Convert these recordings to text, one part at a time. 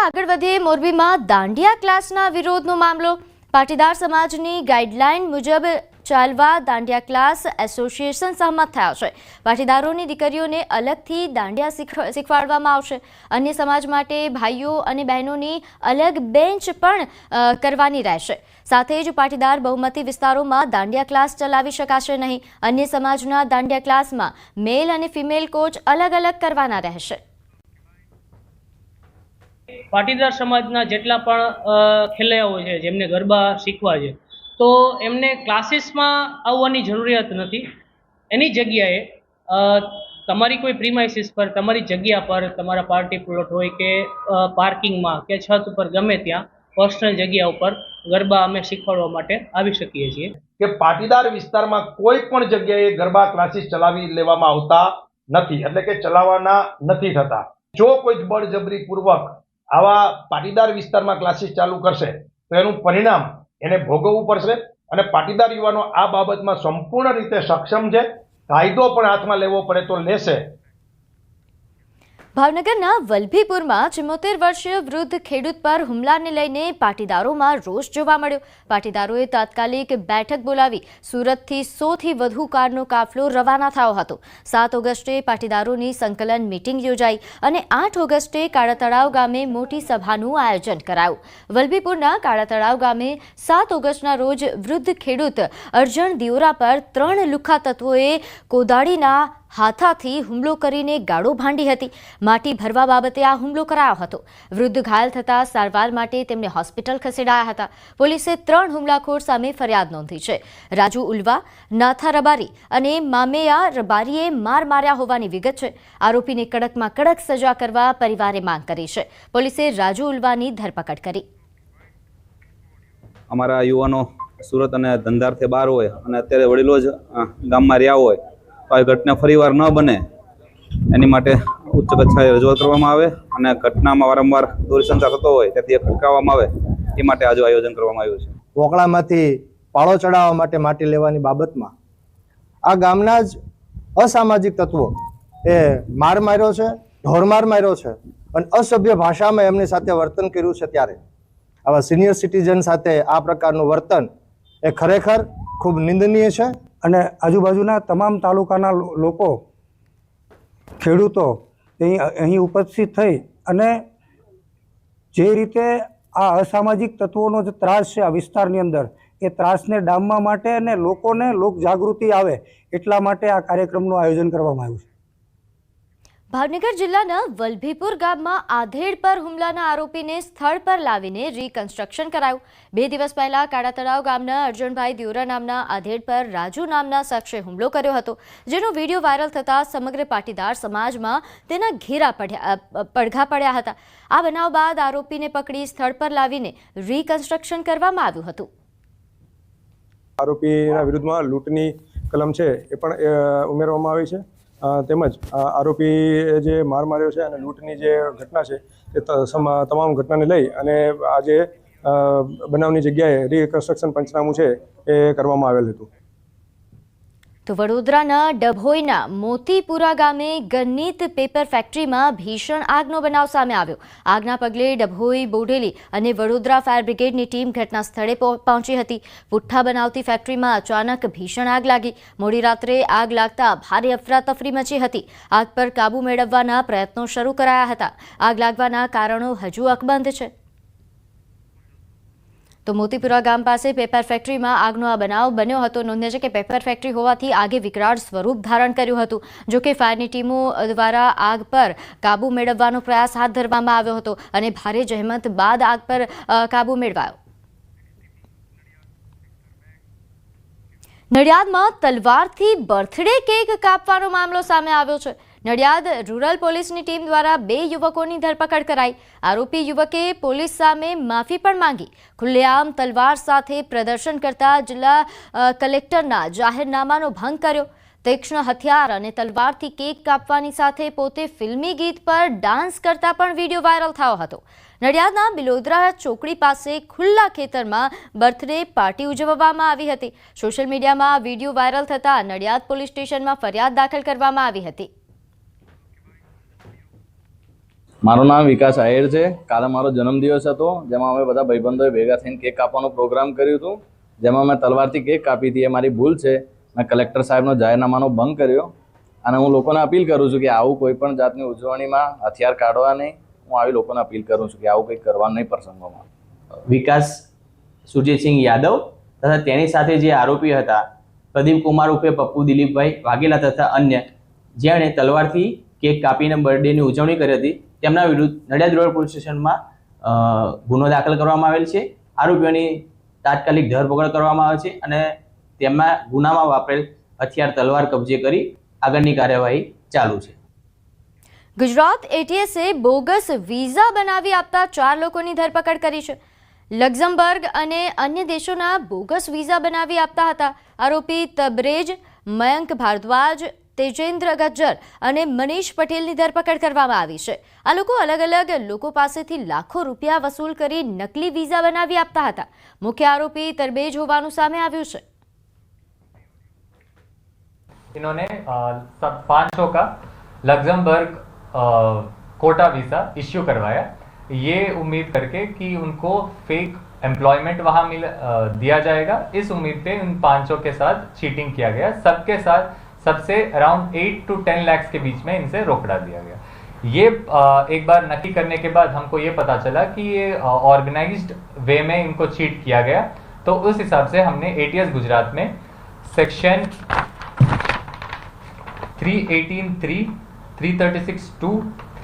આગળ વધીએ મોરબીમાં દાંડિયા ક્લાસના વિરોધનો મામલો। પાટીદાર સમાજની ગાઈડલાઈન મુજબ ચાલવા દાંડિયા ક્લાસ એસોસિએશન સહમત થયા છે। પાટીદારોની દીકરીઓને અલગથી દાંડિયા શીખવાડવામાં આવશે। અન્ય સમાજ માટે ભાઈઓ અને બહેનોની અલગ બેન્ચ પણ કરવાની રહેશે। સાથે જ પાટીદાર બહુમતી વિસ્તારોમાં દાંડિયા ક્લાસ ચલાવી શકાશે નહીં। અન્ય સમાજના દાંડિયા ક્લાસમાં મેલ અને ફિમેલ કોચ અલગ અલગ કરવાના રહેશે। પાટીદાર સમાજના જેટલા પણ ખેલૈયાઓ છે જેમને ગરબા શીખવા છે તો એમને ક્લાસીસમાં આવવાની જરૂરિયાત નથી। એની જગ્યાએ તમારી કોઈ પ્રીમાઇસીસ પર, તમારી જગ્યા પર, તમારા પાર્ટી પ્લોટ હોય કે પાર્કિંગમાં કે છત ઉપર ગમે ત્યાં પર્સનલ જગ્યા ઉપર ગરબા અમે શીખવાડવા માટે આવી શકીએ છીએ। કે પાટીદાર વિસ્તારમાં કોઈ પણ જગ્યાએ ગરબા ક્લાસીસ ચલાવી લેવામાં આવતા નથી, એટલે કે ચલાવવાના નથી થતા। જો કોઈ બળજબરીપૂર્વક આવા પાટીદાર વિસ્તારમાં ક્લાસીસ ચાલુ કરશે તો એનું પરિણામ એને ભોગવવું પડશે અને પાટીદાર યુવાનો આ બાબતમાં સંપૂર્ણ રીતે સક્ષમ છે। કાયદો પણ હાથમાં લેવો પડે તો લેશે। ભાવનગરના વલભીપુરમાં 74 વર્ષીય વૃદ્ધ ખેડૂત પર હુમલાને લઈને પાટીદારોમાં રોષ જોવા મળ્યો। પાટીદારોએ તાત્કાલિક બેઠક બોલાવી સુરતથી 100થી વધુ કારનો કાફલો રવાના થયો હતો। 7 ઓગસ્ટે પાટીદારોની સંકલન મીટિંગ યોજાઈ અને 8 ઓગસ્ટે કાળા તળાવ ગામે મોટી સભાનું આયોજન કરાયું। વલભીપુરના કાળા તળાવ ગામે 7 ઓગસ્ટના રોજ વૃદ્ધ ખેડૂત અર્જણ દિયોરા પર 3 લુખ્ખા તત્વોએ કોદાળીના હાથાથી હુમલો કરીને ગાળો ભાંડી હતી। માટી ભરવા બાબતે આ હુમલો કરાયો હતો। વૃદ્ધ ઘાયલ થતા સારવાર માટે તેમને હોસ્પિટલ ખસેડાયા હતા। પોલીસે 3 હુમલાખોર સામે ફરિયાદ નોંધી છે। રાજુ ઉલ્વા, નાથા રબારી અને મામેયા રબારીએ માર માર્યા હોવાની વિગત છે। આરોપીને કડકમાં કડક સજા કરવા પરિવારે માંગ કરી છે। પોલીસે રાજુ ઉલ્વાની ધરપકડ કરી। અમારા યુવાનો સુરત અને ધંધાર્થે બહાર હોય અને અત્યારે વડીલો જ ગામમાં રહ્યા હોય તો આ ઘટના ફરીવાર ન બને એની માટે ઉચ્ચ કક્ષાએ રજૂઆત કરવામાં આવે અને ઘટનામાં વારંવાર દોરી સંચાર થતો હોય તેથી અટકાવવામાં આવે એ માટે આજે આયોજન કરવામાં આવ્યું છે। વોકળામાંથી પાળો ચડાવવા માટે માટી લેવાની બાબતમાં આ ગામના જ અસામાજિક તત્વો એ માર માર્યો છે, ઢોરમાર માર્યો છે અને અસભ્ય ભાષામાં એમની સાથે વર્તન કર્યું છે। ત્યારે આવા સિનિયર સિટીઝન સાથે આ પ્રકારનું વર્તન એ ખરેખર ખૂબ નિંદનીય છે અને આજુબાજુના તમામ તાલુકાના લોકો, ખેડૂતો અહીં ઉપસ્થિત થઈ અને જે રીતે આ અસામાજિક તત્વોનો જે ત્રાસ છે આ વિસ્તારની અંદર એ ત્રાસને ડામવા માટે અને લોકોને લોક જાગૃતિ આવે એટલા માટે આ કાર્યક્રમનું આયોજન કરવામાં આવ્યું છે। ભાવનગર જિલ્લાના વલભીપુર ગામમાં આધેડ પર હુમલાના આરોપીને સ્થળ પર લાવીને રીકન્સ્ટ્રક્શન કરાયું। 2 દિવસ પહેલા કાળા તળાવ ગામના અર્જણભાઈ દિયોરા નામના આધેડ પર રાજુ નામના શખ્સે હુમલો કર્યો હતો, જેનો વિડીયો વાયરલ થતા સમગ્ર પાટીદાર સમાજમાં તેના ઘેરા પડઘા પડ્યા હતા। આ બનાવ બાદ આરોપીને પકડી સ્થળ પર લાવીને રીકન્સ્ટ્રક્શન કરવામાં આવ્યું હતું। આરોપીના વિરુદ્ધમાં લૂંટની કલમ છે એ પણ ઉમેરવામાં આવી છે। તેમજ આરોપી જે માર માર્યો છે અને લૂંટની જે ઘટના છે એ તમામ ઘટનાને લઈ અને આજે બનાવની જગ્યાએ રીકન્સ્ટ્રક્શન પંચનામું છે એ કરવામાં આવેલ હતું। તો વડોદરાના ડભોઈના મોતીપુરા ગામે ગન્નીત પેપર ફેક્ટરીમાં ભીષણ આગનો બનાવ સામે આવ્યો। આગના પગલે ડભોઈ, બોડેલી અને વડોદરા ફાયર બ્રિગેડની ટીમ ઘટના સ્થળે પહોંચી હતી। પુઠ્ઠા બનાવતી ફેક્ટરીમાં અચાનક ભીષણ આગ લાગી। મોડી રાત્રે આગ લાગતા ભારે અફરાતફરી મચી હતી। આગ પર કાબુ મેળવવાના પ્રયત્નો શરૂ કરાયા હતા। આગ લાગવાના કારણો હજુ અકબંધ છે। તો મોતીપુરા ગામ પાસે પેપર ફેક્ટરીમાં આગનો આ બનાવ બન્યો હતો। નોંધ્ય છે કે પેપર ફેક્ટરી હોવાથી આગે વિકરાળ સ્વરૂપ ધારણ કર્યું હતું। જો કે ફાયરની ટીમો દ્વારા આગ પર કાબુ મેળવવાનો પ્રયાસ હાથ ધરવામાં આવ્યો હતો અને ભારે જહેમત બાદ આગ પર કાબુ મેળવાયો। નડિયાદમાં તલવારથી બર્થડે કેક કાપવાનો મામલો સામે આવ્યો છે। નડિયાદ રૂરલ પોલીસની ટીમ દ્વારા 2 યુવકોની ધરપકડ કરાઈ। આરોપી યુવકે પોલીસ સામે માફી પણ માંગી। ખુલ્લેઆમ તલવાર સાથે પ્રદર્શન કરતા જિલ્લા કલેક્ટરના જાહેરનામાનો ભંગ કર્યો। તીક્ષ્ણ હથિયાર અને તલવારથી કેક કાપવાની સાથે પોતે ફિલ્મી ગીત પર ડાન્સ કરતા પણ વિડીયો વાયરલ થયો હતો। નડિયાદના બિલોદરા ચોકડી પાસે ખુલ્લા ખેતરમાં બર્થડે પાર્ટી ઉજવવામાં આવી હતી। સોશિયલ મીડિયામાં આ વિડીયો વાયરલ થતા નડિયાદ પોલીસ સ્ટેશનમાં ફરિયાદ દાખલ કરવામાં આવી હતી। મારું નામ વિકાસ આહિર છે. કાલે મારો જન્મદિવસ હતો, જેમાં અમે બધા ભાઈબંધોએ ભેગા થઈને કેક કાપવાનો પ્રોગ્રામ કર્યું હતું. જેમાં મેં તલવારથી કેક કાપી હતી. એ મારી ભૂલ છે. મેં કલેક્ટર સાહેબનો જાહેરનામાનો ભંગ કર્યો અને હું લોકોને અપીલ કરું છું કે આવું કોઈ પણ જાતની ઉજવણીમાં હથિયાર કાઢવા નહીં. હું આવી લોકોને અપીલ કરું છું કે આવું કંઈક કરવાનું નહીં પ્રસંગોમાં. વિકાસ સુરજીતસિંહ યાદવ તથા તેની સાથે જે આરોપી હતા પ્રદીપ કુમાર ઉર્ફે પપ્પુ દિલીપભાઈ વાઘેલા તથા અન્ય, જેણે તલવારથી કેક કાપીને બર્થડેની ઉજવણી કરી હતી, તેમના વિરુદ્ધ નડિયાદ રોડ પોલીસ સ્ટેશનમાં ગુનો દાખલ કરવામાં આવેલ છે. આરોપીઓની તાત્કાલિક ધરપકડ કરવામાં આવે છે અને તેમના ગુનામાં વાપરેલ હથિયાર તલવાર કબજે કરી આગળની કાર્યવાહી ચાલુ છે. ગુજરાત એટીએસે બોગસ વિઝા બનાવી આપતા 4 લોકોની ધરપકડ કરી છે. લક્ઝમબર્ગ અને અન્ય દેશોના બોગસ વિઝા બનાવી આપતા હતા. આરોપી તબરેજ, મયંક ભારદ્વાજ, તેજેન્દ્ર ગજ્જર અને મનીષ પટેલની ધરપકડ કરવામાં આવી છે. આ લોકો અલગ અલગ લોકો પાસેથી લાખો રૂપિયા વસૂલ કરી નકલી વિઝા બનાવી આપતા હતા. મુખ્ય આરોપી તરબેજ હોવાનું સામે આવ્યું છે. इन्होंने 500 का लग्जमबर्ग कोटा वीज़ा इश्यू करवाया, ये उम्मीद करके कि उनको फेक एम्प्लॉयमेंट वहाँ दिया जाएगा. इस उम्मीद पे उन 500 के साथ चीटिंग किया गया. सबके साथ सबसे अराउंड 8 to 10 lakhs के बीच में इनसे रोकड़ा दिया गया. ये एक बार नक्की करने के बाद हमको ये पता चला कि ये ऑर्गेनाइज्ड वे में इनको चीट किया गया. तो उस हिसाब से हमने एटीएस गुजरात में सेक्शन 318(3), 336(2),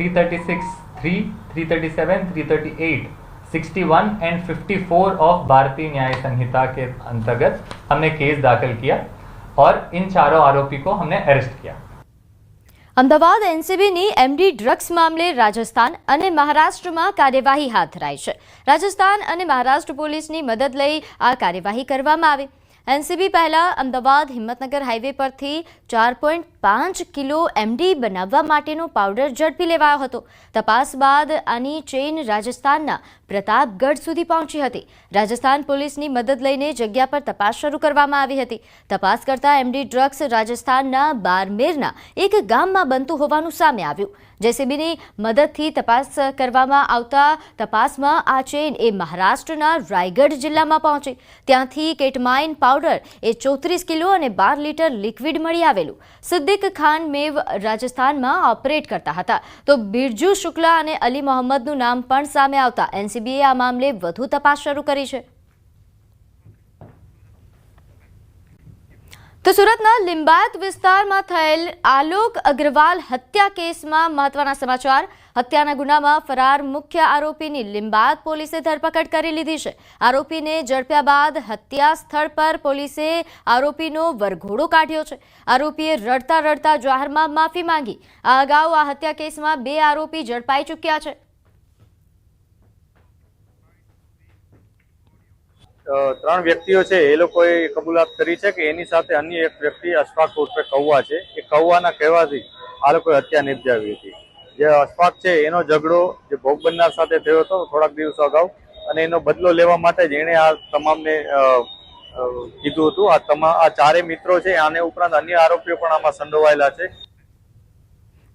336(3), 337, 338, 61 एंड 54 ऑफ भारतीय न्याय संहिता के अंतर्गत हमने केस दाखिल किया और इन चारों आरोपी को हमने अरेस्ट किया. અમદાવાદ એનસીબીની એમડી ડ્રગ્સ મામલે રાજસ્થાન અને મહારાષ્ટ્રમાં કાર્યવાહી હાથ ધરાઈ છે. રાજસ્થાન અને મહારાષ્ટ્ર પોલીસની મદદ લઈ આ કાર્યવાહી કરવામાં આવી. એનસીબી પહેલા અમદાવાદ હિંમતનગર હાઈવે પરથી 4.5 કિલો એમડી બનાવવા માટેનો પાવડર ઝડપી લેવાયો હતો. તપાસ બાદ આની ચેઇન રાજસ્થાનના પ્રતાપગઢ સુધી પહોંચી હતી. રાજસ્થાન પોલીસની મદદ લઈને જગ્યા પર તપાસ શરૂ કરવામાં આવી હતી. તપાસ કરતા એમડી ડ્રગ્સ રાજસ્થાનના બારમેરના એક ગામમાં બનતું હોવાનું સામે આવ્યું. જેસીબીની મદદથી તપાસ કરવામાં આવતા તપાસમાં આ ચેઇન એ મહારાષ્ટ્રના રાયગઢ જિલ્લામાં પહોંચી. ત્યાંથી કેટમાઇન પાવડર એ 34 કિલો અને 12 લીટર લિક્વિડ મળી આવેલું. સિદ્દીક ખાન મેવ રાજસ્થાનમાં ઓપરેટ કરતા હતા, તો બિરજુ શુક્લા અને અલી મોહમ્મદનું નામ પણ સામે આવતા એનસીબીએ આ મામલે વધુ તપાસ શરૂ કરી છે. તો સુરતના લિંબાયત વિસ્તારમાં થયેલ આલોક અગ્રવાલ હત્યા કેસમાં મહત્વના સમાચાર. હત્યાના ગુનામાં ફરાર મુખ્ય આરોપીની લિંબાયત પોલીસે ધરપકડ કરી લીધી છે. આરોપીને ઝડપ્યા બાદ હત્યા સ્થળ પર પોલીસે આરોપીનો વરઘોડો કાઢ્યો છે. આરોપીએ રડતા રડતા જાહેરમાં માફી માંગી. આ અગાઉ આ હત્યા કેસમાં 2 આરોપી ઝડપાઈ ચૂક્યા છે. 3 વ્યક્તિઓ છે એ લોકોએ કબૂલાત કરી છે કે એની સાથે અન્ય એક વ્યક્તિ અશફાક ઉર્ફે કૌવા છે. એ કૌવાના કહેવાથી આ લોકોએ હત્યા નિપજાવી હતી. જે અશફાક છે એનો ઝઘડો જે ભોગ બનનાર સાથે થયો હતો થોડાક દિવસો અગાઉ, અને એનો બદલો લેવા માટે જ એણે આ તમામને કીધું હતું. આ 4 મિત્રો છે, આને ઉપરાંત અન્ય આરોપીઓ પણ આમાં સંડોવાયેલા છે.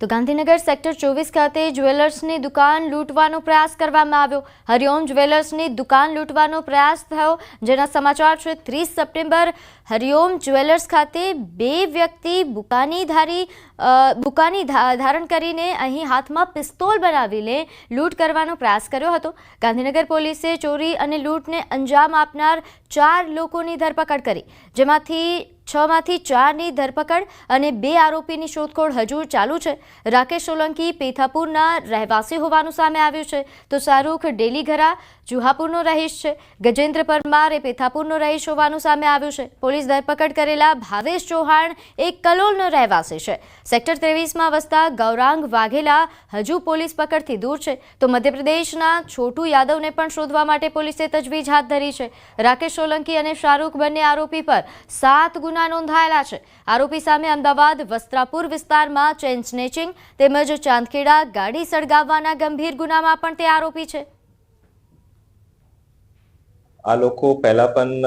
તો ગાંધીનગર સેક્ટર 24 ખાતે જ્વેલર્સની દુકાન લૂંટવાનો પ્રયાસ કરવામાં આવ્યો. હરિઓમ જ્વેલર્સની દુકાન લૂંટવાનો પ્રયાસ થયો, જેના સમાચાર છે. 30 સપ્ટેમ્બર હરિઓમ જ્વેલર્સ ખાતે 2 વ્યક્તિ બુકાની ધારણ કરીને અહીં હાથમાં પિસ્તોલ બનાવીને લૂંટ કરવાનો પ્રયાસ કર્યો હતો. ગાંધીનગર પોલીસે ચોરી અને લૂંટને અંજામ આપનાર 4 લોકોની ધરપકડ કરી, જેમાંથી 6 માંથી 4ની ધરપકડ અને 2 આરોપીની શોધખોળ હજુ ચાલુ છે. રાકેશ સોલંકી પેથાપુરના રહેવાસી હોવાનું સામે આવ્યું છે, તો શાહરૂખ ડેલીઘરા જુહાપુરનો રહીશ છે. ગજેન્દ્ર પરમાર એ પેથાપુરનો રહીશ હોવાનું સામે આવ્યું છે. પોલીસ ધરપકડ કરેલા ભાવેશ ચૌહાણ એક કલોલનો રહેવાસી છે. સેક્ટર 23માં વસતા ગૌરાંગ વાઘેલા હજુ પોલીસ પકડથી દૂર છે. તો મધ્યપ્રદેશના છોટુ યાદવને પણ શોધવા માટે પોલીસે તજવીજ હાથ ધરી છે. રાકેશ સોલંકી અને શાહરૂખ બંને આરોપી પર 7 ગુના નોંધાયેલા છે. આરોપી સામે અમદાવાદ વસ્ત્રાપુર વિસ્તારમાં ચેઇન સ્નેચિંગ તેમજ ચાંદખેડા ગાડી સળગાવવાના ગંભીર ગુનામાં પણ તે આરોપી છે. આ લોકો પહેલા પણ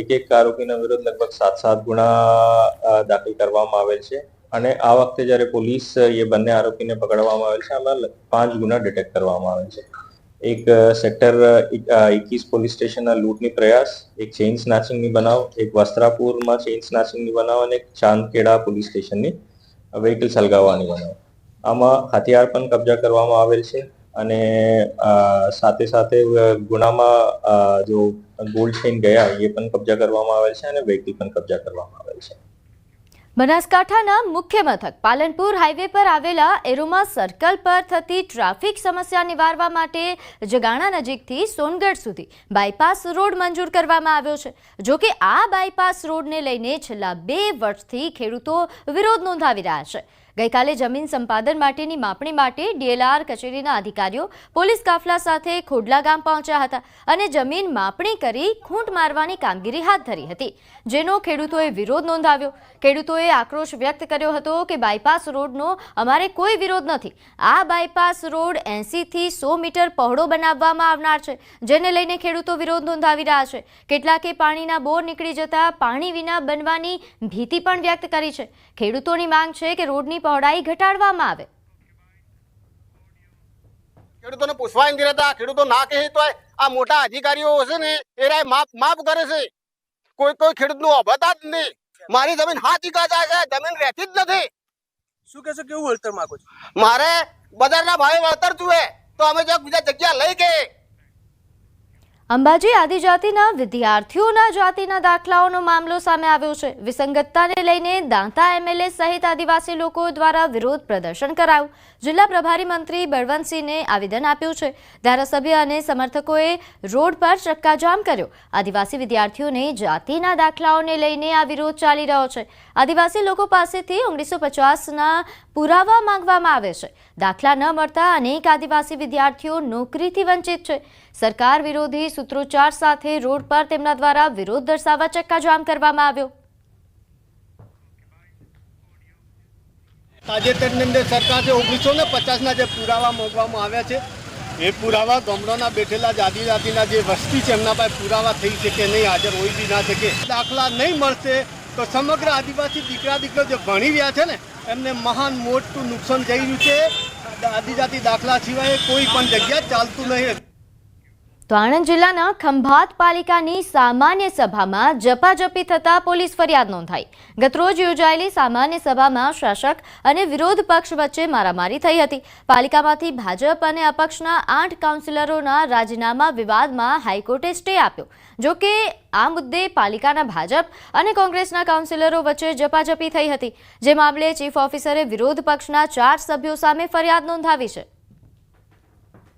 એક આરોપીના વિરુદ્ધ લગભગ 7 ગુના દાખલ કરવામાં આવેલ છે. અને આ વખતે જ્યારે પોલીસ એ બંને આરોપીને પકડવામાં આવેલ છે, આમાં 5 ગુના ડિટેક્ટ કરવામાં આવેલ છે. એક સેક્ટર 21 પોલીસ સ્ટેશનના લૂંટની પ્રયાસ, એક ચેઇન સ્નેચિંગની બનાવ, એક વસ્ત્રાપુરમાં ચેઇન સ્નેચિંગની બનાવ અને એક ચાંદખેડા પોલીસ સ્ટેશનની વ્હીકલ સળગાવવાની બનાવ. આમાં હથિયાર પણ કબજા કરવામાં આવેલ છે અને સાથે સાથે ગુનામાં જો ગોલ્ડ ચેઇન ગયા એ પણ કબજા કરવામાં આવેલ છે અને વ્હીકલ પણ કબજા કરવામાં આવેલ છે. બનાસકાંઠાના મુખ્ય મથક પાલનપુર હાઈવે પર આવેલા એરોમા સર્કલ પર થતી ટ્રાફિક સમસ્યા નિવારવા માટે જગાણા નજીકથી સોનગઢ સુધી બાયપાસ રોડ મંજૂર કરવામાં આવ્યો છે. જો કે આ બાયપાસ રોડને લઈને છેલ્લા 2 વર્ષથી ખેડૂતો વિરોધ નોંધાવી રહ્યા છે. ગઈકાલે જમીન સંપાદન માટેની માપણી માટે ડીએલઆર કચેરીના અધિકારીઓ પોલીસ કાફલા સાથે ખોડલા ગામ પહોંચ્યા હતા અને જમીન માપણી કરી ખૂંટ મારવાની કામગીરી હાથ ધરી હતી, જેનો ખેડૂતોએ વિરોધ નોંધાવ્યો. ખેડૂતોએ આક્રોશ વ્યક્ત કર્યો હતો કે બાયપાસ રોડનો અમારે કોઈ વિરોધ નથી. આ બાયપાસ રોડ 80 થી 100 મીટર પહોળો બનાવવામાં આવનાર છે, જેને લઈને ખેડૂતો વિરોધ નોંધાવી રહ્યા છે. કેટલાકે પાણીના બોર નીકળી જતા પાણી વિના બનવાની ભીતિ પણ વ્યક્ત કરી છે. ખેડૂતોની માંગ છે કે રોડની પહોળાઈ ઘટાડવામાં આવે. ખેડૂતોને પૂછવા નથી રહેતા, ખેડૂતો ના કહે તો આ મોટા અધિકારીઓ છે ને એ માફ કરે છે. કોઈ ખેડૂતનું અભતા જ નહીં. મારી જમીન 7 વીઘા જાય છે, જમીન રહેતી જ નથી. શું કહેશો, કેવું વળતર માંગો છો? મારે બજારના ભાવે વળતર જોઈએ તો અમે બીજા જગ્યા લઈ ગયે. અંબાજી આદિજાતિના વિદ્યાર્થીઓના જાતિના દાખલાઓનો મામલો સામે આવ્યો છે. વિસંગતતાને લઈને દાંતા એમએલએ સહિત આદિવાસી લોકો દ્વારા વિરોધ પ્રદર્શન કરાયું. જિલ્લા પ્રભારી મંત્રી બળવંતસિંહને આવેદન આપ્યું છે. ધારાસભ્ય અને સમર્થકોએ રોડ પર ચક્કાજામ કર્યો. આદિવાસી વિદ્યાર્થીઓને જાતિના દાખલાઓને લઈને આ વિરોધ ચાલી રહ્યો છે. આદિવાસી લોકો પાસેથી 1950ના પુરાવા માંગવામાં આવે છે. દાખલા ન મળતા અનેક આદિવાસી વિદ્યાર્થીઓ નોકરીથી વંચિત છે. સરકાર વિરોધી સૂત્રોચ્ચાર સાથે રોડ પર તેમના દ્વારા વિરોધ દર્શાવવા ચક્કાજામ કરવામાં આવ્યો. તાજેતરની અંદર સરકારે 1950ના જે પુરાવા માંગવામાં આવ્યા છે એ પુરાવા ગામડાના બેઠેલા આદિજાતિના જે વસ્તી છે એમના પાસે પુરાવા થઈ શકે નહીં, હાજર હોય બી ના શકે. દાખલા નહીં મળશે તો સમગ્ર આદિવાસી દીકરીઓ જે ભણી રહ્યા છે ને એમને મહાન મોટું નુકસાન થઈ રહ્યું છે. આદિજાતિ દાખલા સિવાય કોઈ પણ જગ્યા ચાલતું નહીં. તો આણંદ જિલ્લાના ખંભાત પાલિકાની સામાન્ય સભામાં ઝપાઝપી થતા પોલીસ ફરિયાદ નોંધાઈ. ગતરોજ યોજાયેલી સામાન્ય સભામાં શાસક અને વિરોધ પક્ષ વચ્ચે મારામારી થઈ હતી. પાલિકામાંથી ભાજપ અને અપક્ષના 8 કાઉન્સિલરોના રાજીનામા વિવાદમાં હાઈકોર્ટે સ્ટે આપ્યો. જો કે આ મુદ્દે પાલિકાના ભાજપ અને કોંગ્રેસના કાઉન્સિલરો વચ્ચે ઝપાઝપી થઈ હતી, જે મામલે ચીફ ઓફિસરે વિરોધ પક્ષના 4 સભ્યો સામે ફરિયાદ નોંધાવી છે.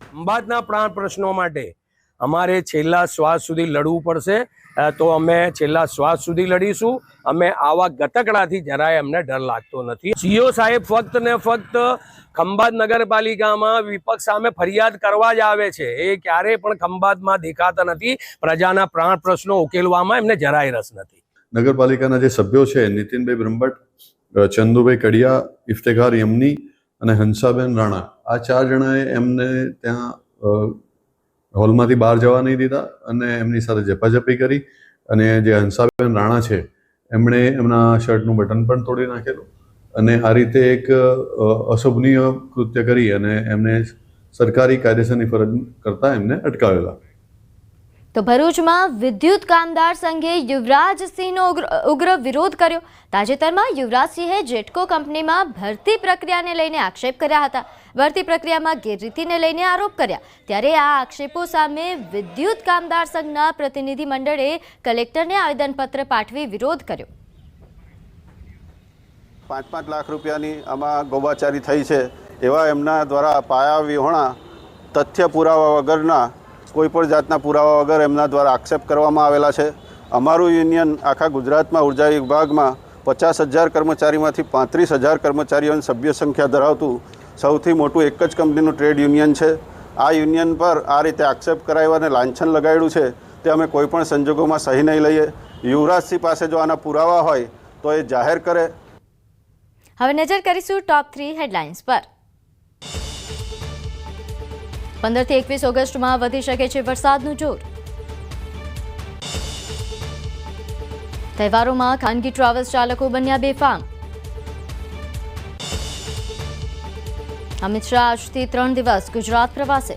ખંભાતના પ્રાણ પ્રશ્નો માટે અમારે છેલ્લા શ્વાસ સુધી લડવું પડશે, તો અમે છેલ્લા શ્વાસ સુધી લડીશું. અમે આવા ગતકડાથી જરાય અમને ડર લાગતો નથી. સીઓ સાહેબ ફક્ત ને ફક્ત ખંભાત નગરપાલિકામાં વિપક્ષ સામે ફરિયાદ કરવા જ આવે છે. એ ક્યારેય પણ ખંભાતમાં દેખાતા નથી. પ્રજાના પ્રાણ પ્રશ્નો ઉકેલવામાં એમને જરાય રસ નથી. નગરપાલિકાના જે સભ્યો છે નીતિનભાઈ બ્રહ્મભટ્ટ, ચંદુભાઈ કડિયા, ઇફ્તેખાર યમની અને હંસાબેન રાણા, આ 4 જણાએ એમને ત્યાં હોલમાંથી બહાર જવા નહીં દીધા અને એમની સાથે ઝપાઝપી કરી. અને જે હંસાબેન રાણા છે એમણે એમના શર્ટનું બટન પણ તોડી નાખેલું અને આ રીતે એક અશોભનીય કૃત્ય કરી અને એમને સરકારી કાયદેસરની ફરજ કરતા એમને અટકાવેલા. તો ભરૂચમાં વિદ્યુત કામદાર સંઘે યુવરાજસિંહનો ઉગ્ર વિરોધ કર્યો. તાજેતરમાં યુવરાજસિંહે જેટકો કંપનીમાં ભરતી પ્રક્રિયાને લઈને આક્ષેપ કર્યા હતા. ભરતી પ્રક્રિયામાં ગેરરીતિને લઈને આરોપ કર્યા. ત્યારે આ આક્ષેપો સામે વિદ્યુત કામદાર સંઘના પ્રતિનિધિ મંડળે કલેક્ટરને આવેદનપત્ર પાઠવી વિરોધ કર્યો. 5-5 લાખ રૂપિયાની આમાં ગોબાચારી થઈ છે એવા એમના દ્વારા પાયા વિહોણા તથ્ય પુરાવા વગરના કોઈ પણ જાતના પુરાવા વગર એમના દ્વારા આક્ષેપ કરવામાં આવેલા છે. અમારું યુનિયન આખા ગુજરાતમાં ઉર્જા વિભાગમાં 50,000 કર્મચારીમાંથી 35,000 કર્મચારીઓની સભ્ય સંખ્યા ધરાવતું સૌથી મોટું એક જ કંપનીનું ટ્રેડ યુનિયન છે. આ યુનિયન પર આ રીતે આક્ષેપ કરાવ્યા અને લાંછન લગાડ્યું છે તે અમે કોઈ પણ સંજોગોમાં સહી નહીં લઈએ. યુવરાજસિંહ પાસે જો આના પુરાવા હોય તો એ જાહેર કરે. હવે નજર કરીશું ટોપ 3 હેડલાઇન્સ પર. 15 થી 21 ઓગસ્ટમાં વધી શકે છે વરસાદનું જોર. તહેવારોમાં ખાનગી ટ્રાવેલ્સ ચાલકો બન્યા બેફામ. અમિત શાહ આજથી 3 દિવસ ગુજરાત પ્રવાસે.